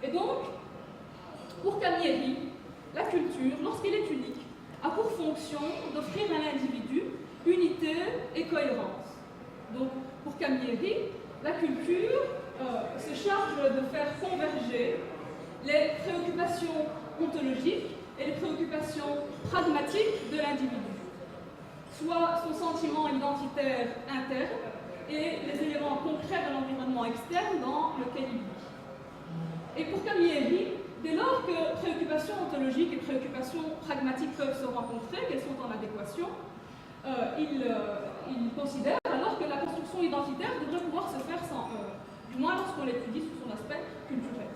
Et donc, pour Camilleri, la culture, lorsqu'elle est unique, a pour fonction d'offrir à l'individu unité et cohérence. Donc, pour Camilleri, la culture se charge de faire converger les préoccupations ontologiques et les préoccupations pragmatiques de l'individu, soit son sentiment identitaire interne et les éléments concrets de l'environnement externe dans lequel il vit. Et pour Camilleri, dès lors que préoccupations ontologiques et préoccupations pragmatiques peuvent se rencontrer, qu'elles sont en adéquation, il considère alors que la construction identitaire devrait pouvoir se faire sans heurts, du moins lorsqu'on l'étudie sous son aspect culturel.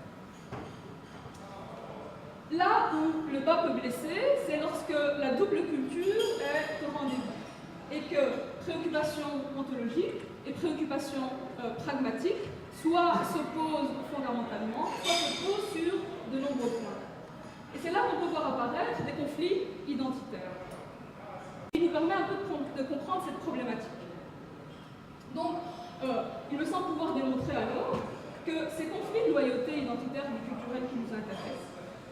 Là où le bas peut blesser, c'est lorsque la double culture est au rendez-vous et que préoccupations ontologiques et préoccupations pragmatiques soit s'opposent fondamentalement, soit s'opposent sur de nombreux points. Et c'est là qu'on peut voir apparaître des conflits identitaires. Il nous permet un peu de comprendre cette problématique. Donc, il me semble pouvoir démontrer alors que ces conflits de loyauté identitaire et culturelle qui nous intéressent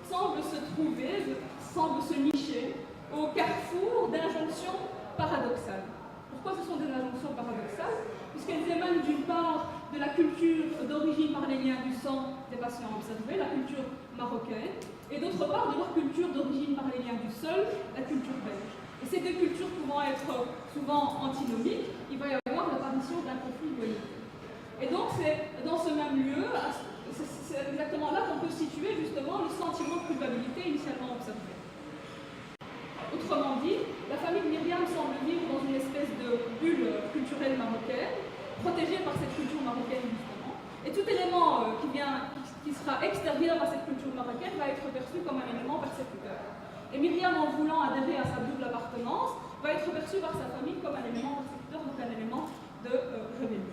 semblent se trouver, semblent se nicher au carrefour d'injonctions paradoxales. Pourquoi ce sont des injonctions paradoxales? Puisqu'elles émanent d'une part de la culture d'origine par les liens du sang des patients observés, la culture marocaine, et d'autre part de leur culture d'origine par les liens du sol, la culture belge. Et ces deux cultures pouvant être souvent antinomiques, il va y avoir l'apparition d'un conflit de loyauté. Et donc c'est dans ce même lieu, c'est exactement là qu'on peut situer justement le sentiment de culpabilité initialement observé. Autrement dit, la famille de Myriam semble vivre dans une espèce de bulle culturelle marocaine, protégée par cette culture marocaine justement, et tout élément qui sera extérieur à cette culture marocaine va être perçu comme un élément persécuteur. Et Myriam, en voulant adhérer à sa double appartenance, va être perçue par sa famille comme un élément persécuteur, donc un élément de rébellion.